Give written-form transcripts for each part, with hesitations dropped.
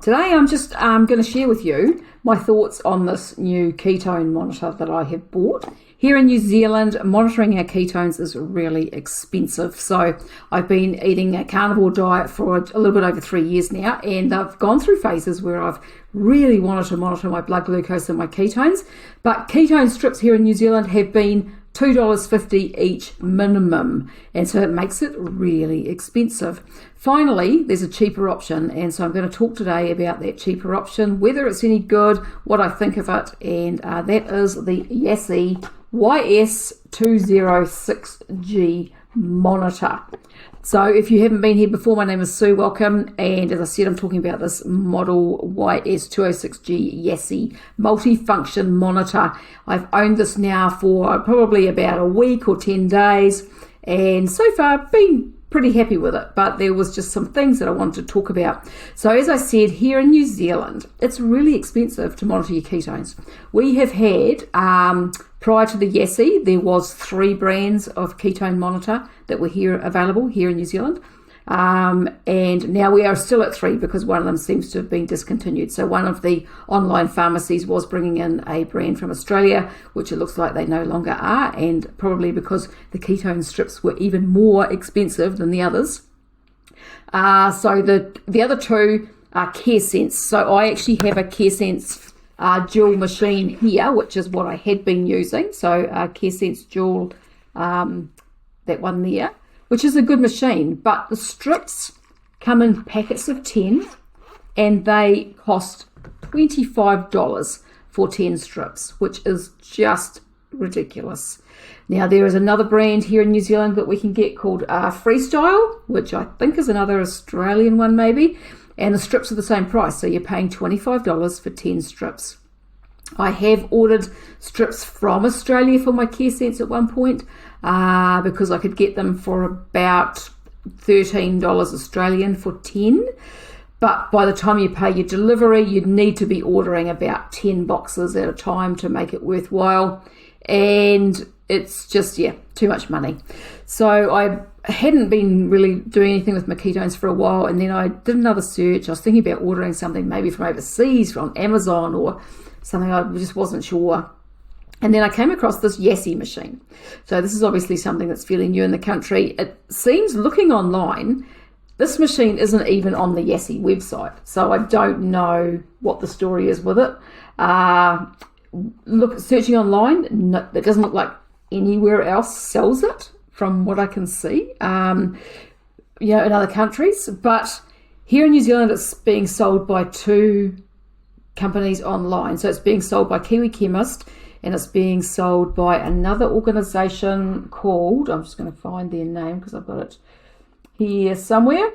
Today I'm just going to share with you my thoughts on this new ketone monitor that I have bought. Here in New Zealand, monitoring our ketones is really expensive. So I've been eating a carnivore diet for a little bit over 3 years now, and I've gone through phases where I've really wanted to monitor my blood glucose and my ketones. But ketone strips here in New Zealand have been $2.50 each minimum, and so it makes it really expensive. Finally, there's a cheaper option, and so I'm going to talk today about that cheaper option, whether it's any good, what I think of it, and that is the Yasee YS-206G Monitor. So if you haven't been here before, my name is Sue, welcome, and as I said, I'm talking about this model YS-206G Yasee multifunction monitor. I've owned this now for probably about a week or 10 days, and so far been pretty happy with it, but there was just some things that I wanted to talk about. So as I said, here in New Zealand, it's really expensive to monitor your ketones. We have had, prior to the Yasee, there was 3 brands of ketone monitor that were available here in New Zealand. And now we are still at 3 because one of them seems to have been discontinued. So one of the online pharmacies was bringing in a brand from Australia, which it looks like they no longer are, and probably because the ketone strips were even more expensive than the others. So the other 2 are CareSense. So I actually have a CareSense dual machine here, which is what I had been using. So CareSense dual, that one there, which is a good machine, but the strips come in packets of 10 and they cost $25 for 10 strips, which is just ridiculous. Now there is another brand here in New Zealand that we can get called Freestyle, which I think is another Australian one maybe, and the strips are the same price, so you're paying $25 for 10 strips. I have ordered strips from Australia for my CareSense at one point, because I could get them for about $13 Australian for 10. But by the time you pay your delivery, you'd need to be ordering about 10 boxes at a time to make it worthwhile. And it's just, too much money. So I hadn't been really doing anything with my ketones for a while. And then I did another search. I was thinking about ordering something maybe from overseas, from Amazon or something. I just wasn't sure. And then I came across this Yasee machine. So this is obviously something that's fairly new in the country. It seems, looking online, this machine isn't even on the Yasee website. So I don't know what the story is with it. Searching online, no, it doesn't look like anywhere else sells it from what I can see, in other countries. But here in New Zealand, it's being sold by 2 companies online. So it's being sold by Kiwi Chemist, and it's being sold by another organisation called, I'm just going to find their name because I've got it here somewhere.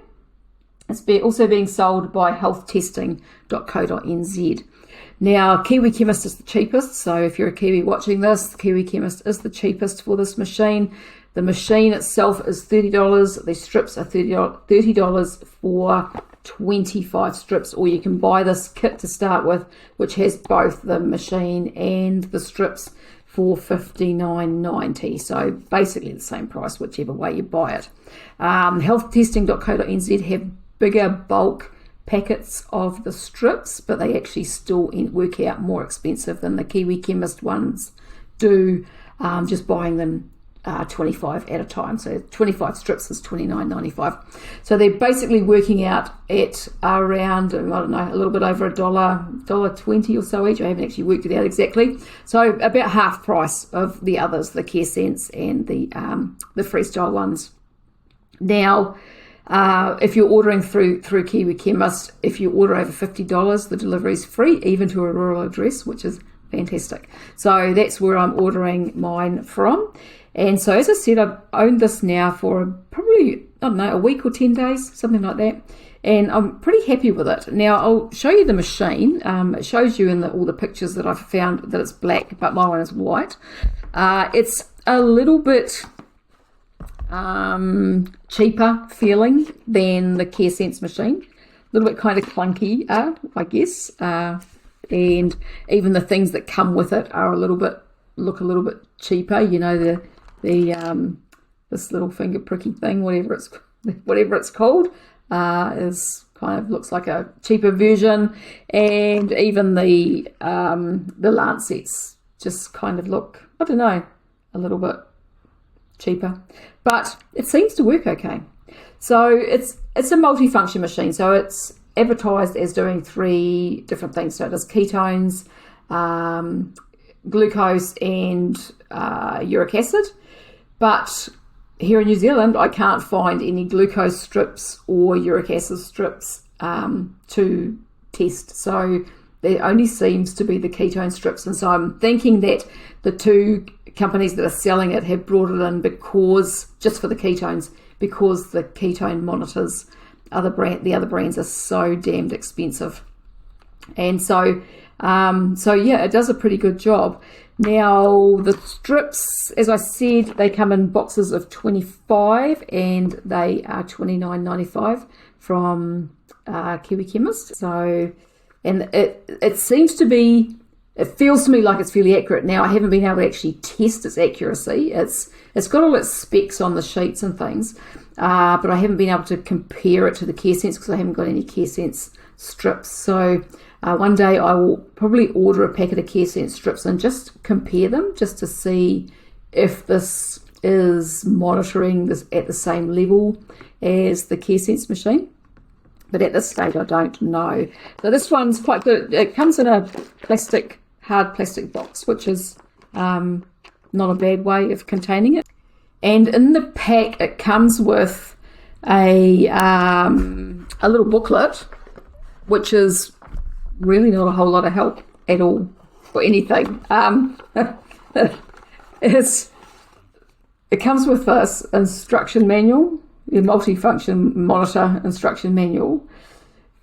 It's also being sold by healthtesting.co.nz. Now, Kiwi Chemist is the cheapest, so if you're a Kiwi watching this, Kiwi Chemist is the cheapest for this machine. The machine itself is $30. The strips are $30 for 25 strips, or you can buy this kit to start with, which has both the machine and the strips for $59.90. So basically the same price, whichever way you buy it. Healthtesting.co.nz have bigger bulk packets of the strips, but they actually still work out more expensive than the Kiwi Chemist ones do, just buying them 25 at a time. So 25 strips is $29.95. So they're basically working out at around, I don't know, a little bit over $1.20 or so each. I haven't actually worked it out exactly. So about half price of the others, the CareSense and the Freestyle ones. Now, if you're ordering through Kiwi Chemist, if you order over $50, the delivery is free, even to a rural address, which is fantastic. So that's where I'm ordering mine from. And so, as I said, I've owned this now for probably, I don't know, a week or 10 days, something like that. And I'm pretty happy with it. Now, I'll show you the machine. It shows you in all the pictures that I've found that it's black, but my one is white. It's a little bit cheaper feeling than the CareSense machine. A little bit kind of clunky, I guess. And even the things that come with it are look a little bit cheaper. You know, this little finger pricky thing, whatever it's called, is kind of looks like a cheaper version, and even the Lancets just kind of look, I don't know, a little bit cheaper, but it seems to work okay. So it's a multifunction machine. So it's advertised as doing 3 different things. So it does ketones, glucose, and uric acid. But here in New Zealand, I can't find any glucose strips or uric acid strips to test. So there only seems to be the ketone strips. And so I'm thinking that the 2 companies that are selling it have brought it in because, just for the ketones, because the ketone monitors, the other brands are so damned expensive. And so yeah, it does a pretty good job. Now, the strips, as I said, they come in boxes of 25, and they are $29.95 from Kiwi Chemist. So, and it seems to be, it feels to me like it's fairly accurate. Now, I haven't been able to actually test its accuracy. It's got all its specs on the sheets and things, but I haven't been able to compare it to the CareSense because I haven't got any CareSense strips. So one day I will probably order a packet of CareSense strips and just compare them, just to see if this is monitoring this at the same level as the CareSense machine. But at this stage, I don't know. So this one's quite good. It comes in a hard plastic box, which is not a bad way of containing it. And in the pack, it comes with a little booklet, which is really not a whole lot of help at all for anything. It comes with this instruction manual, the multifunction monitor instruction manual,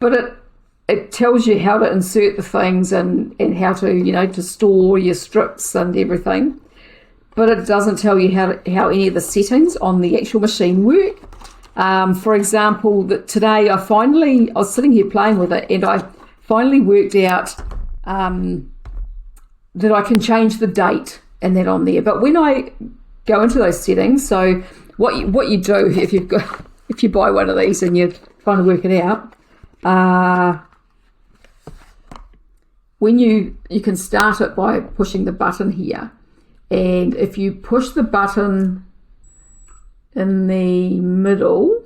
but it tells you how to insert the things and how to, to store your strips and everything. But it doesn't tell you how any of the settings on the actual machine work. For example, that today I was sitting here playing with it, and I finally worked out that I can change the date and that on there. But when I go into those settings, so what you do if you buy one of these and you're trying to work it out, when you can start it by pushing the button here. And if you push the button in the middle,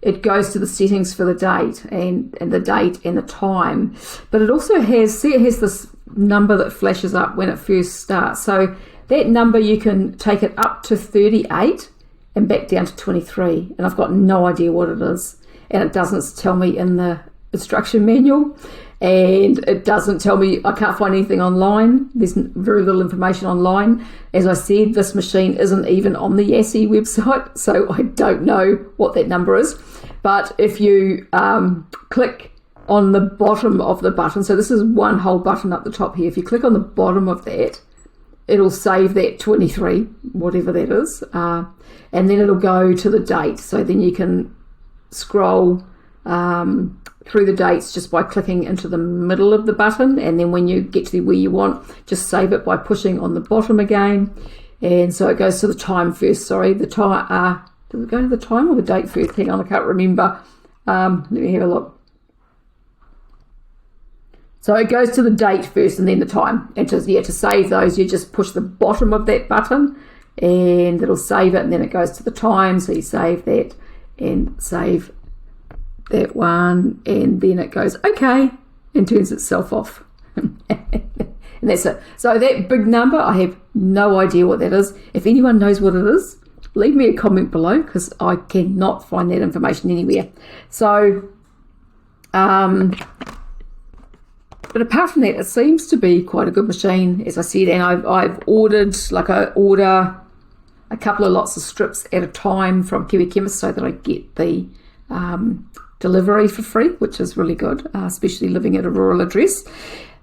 it goes to the settings for the date and the date and the time. But it also has this number that flashes up when it first starts. So that number, you can take it up to 38 and back down to 23. And I've got no idea what it is. And it doesn't tell me in the instruction manual. And it doesn't tell me, I can't find anything online. There's very little information online. As I said, this machine isn't even on the Yasee website, so I don't know what that number is. But if you click on the bottom of the button, so this is one whole button up the top here. If you click on the bottom of that, it'll save that 23, whatever that is, and then it'll go to the date. So then you can scroll through the dates just by clicking into the middle of the button, and then when you get to where you want, just save it by pushing on the bottom again. And so it goes to the time first. Sorry, the time. Did it go to the time or the date first? Hang on, I can't remember. Let me have a look. So it goes to the date first and then the time. And to save those, you just push the bottom of that button and it'll save it, and then it goes to the time. So you save that and save that one, and then it goes okay and turns itself off. And that's it. So that big number, I have no idea what that is. If anyone knows what it is, leave me a comment below, because I cannot find that information anywhere. So but apart from that, it seems to be quite a good machine, as I said. And I've ordered, I order a couple of lots of strips at a time from Kiwi Chemist so that I get the delivery for free, which is really good, especially living at a rural address.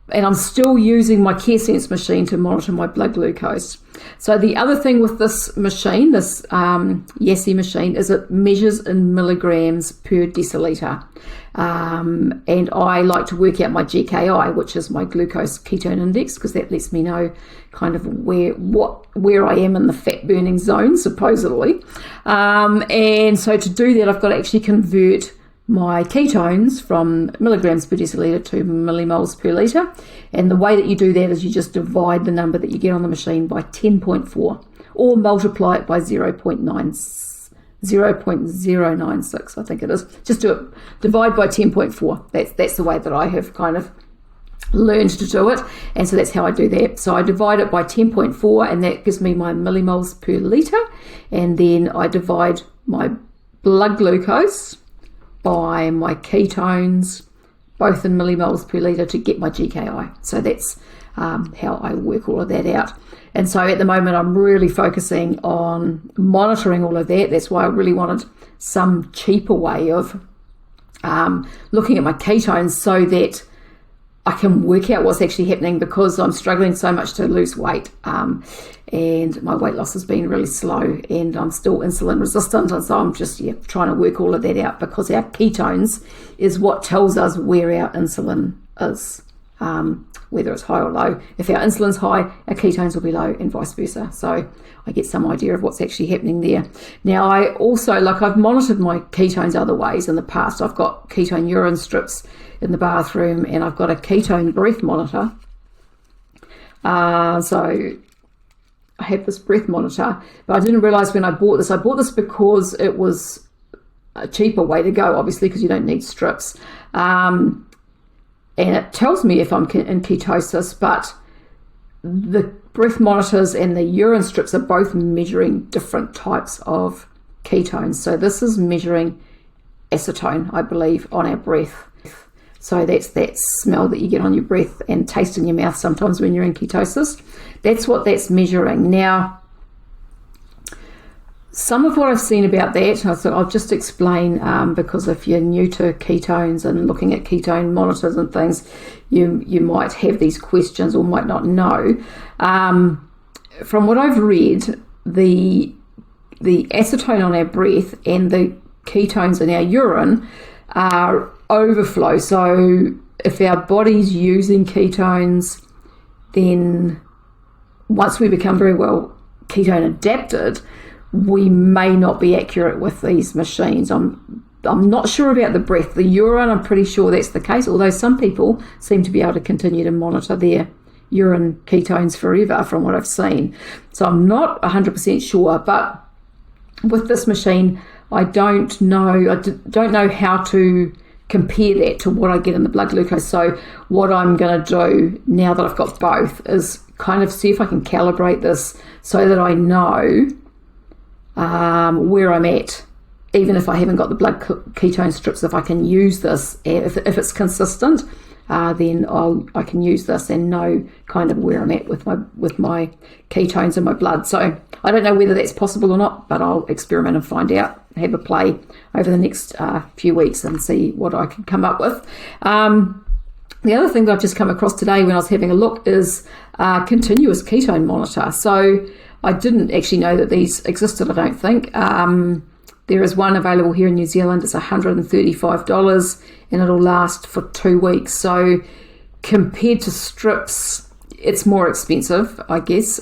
And I'm still using my CareSense machine to monitor my blood glucose. So the other thing with this machine, this Yasee machine, is it measures in milligrams per deciliter. And I like to work out my GKI, which is my glucose ketone index, because that lets me know kind of where I am in the fat burning zone, supposedly. And so to do that, I've got to actually convert my ketones from milligrams per deciliter to millimoles per litre. And the way that you do that is you just divide the number that you get on the machine by 10.4 or multiply it by 0.096, I think it is. Just do it, divide by 10.4. That's the way that I have kind of learned to do it, and so that's how I do that. So I divide it by 10.4, and that gives me my millimoles per litre, and then I divide my blood glucose by my ketones, both in millimoles per litre, to get my GKI. So that's how I work all of that out. And so at the moment I'm really focusing on monitoring all of that. That's why I really wanted some cheaper way of looking at my ketones so that I can work out what's actually happening, because I'm struggling so much to lose weight, and my weight loss has been really slow, and I'm still insulin resistant, and so I'm just trying to work all of that out, because our ketones is what tells us where our insulin is, whether it's high or low. If our insulin's high, our ketones will be low, and vice versa. So I get some idea of what's actually happening there. Now, I also, I've monitored my ketones other ways in the past. I've got ketone urine strips in the bathroom, and I've got a ketone breath monitor. So I have this breath monitor, but I didn't realize when I bought this because it was a cheaper way to go, obviously, because you don't need strips. And it tells me if I'm in ketosis, but the breath monitors and the urine strips are both measuring different types of ketones. So this is measuring acetone, I believe, on our breath. So that's that smell that you get on your breath and taste in your mouth sometimes when you're in ketosis. That's what that's measuring. Now, some of what I've seen about that, so I'll just explain, because if you're new to ketones and looking at ketone monitors and things, you might have these questions or might not know. From what I've read, the acetone on our breath and the ketones in our urine are overflow. So if our body's using ketones, then once we become very well ketone adapted, we may not be accurate with these machines. I'm not sure about the breath. The urine, I'm pretty sure that's the case, although some people seem to be able to continue to monitor their urine ketones forever from what I've seen. So I'm not 100% sure, but with this machine, I don't know how to compare that to what I get in the blood glucose. So what I'm going to do now that I've got both is kind of see if I can calibrate this so that I know where I'm at, even if I haven't got the blood ketone strips. If I can use this, if it's consistent, then I can use this and know kind of where I'm at with my ketones in my blood. So I don't know whether that's possible or not, but I'll experiment and find out, have a play over the next few weeks and see what I can come up with. The other thing that I've just come across today when I was having a look is continuous ketone monitor. So I didn't actually know that these existed, I don't think. There is one available here in New Zealand. It's $135 and it'll last for 2 weeks. So compared to strips, it's more expensive, I guess.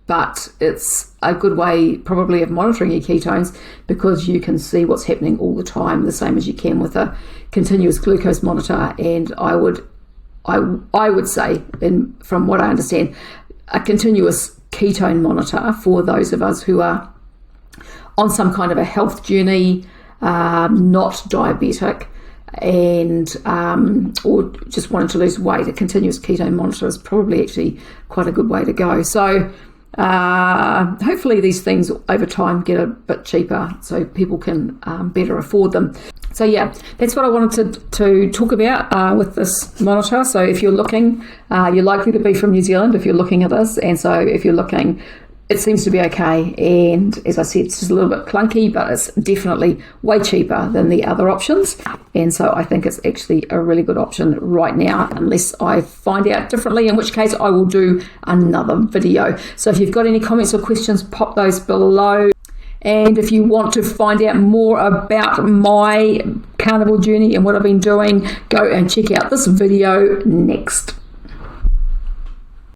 But it's a good way probably of monitoring your ketones, because you can see what's happening all the time, the same as you can with a continuous glucose monitor. And I would say, from what I understand, a continuous ketone monitor for those of us who are on some kind of a health journey, not diabetic, and or just wanting to lose weight, a continuous ketone monitor is probably actually quite a good way to go. So hopefully these things over time get a bit cheaper so people can better afford them. So yeah, that's what I wanted to talk about with this monitor. So if you're looking, you're likely to be from New Zealand if you're looking at this, and so if you're looking, it seems to be okay. And as I said, it's just a little bit clunky, but it's definitely way cheaper than the other options. And so I think it's actually a really good option right now, unless I find out differently, in which case I will do another video. So if you've got any comments or questions, pop those below. And if you want to find out more about my carnivore journey and what I've been doing, go and check out this video next.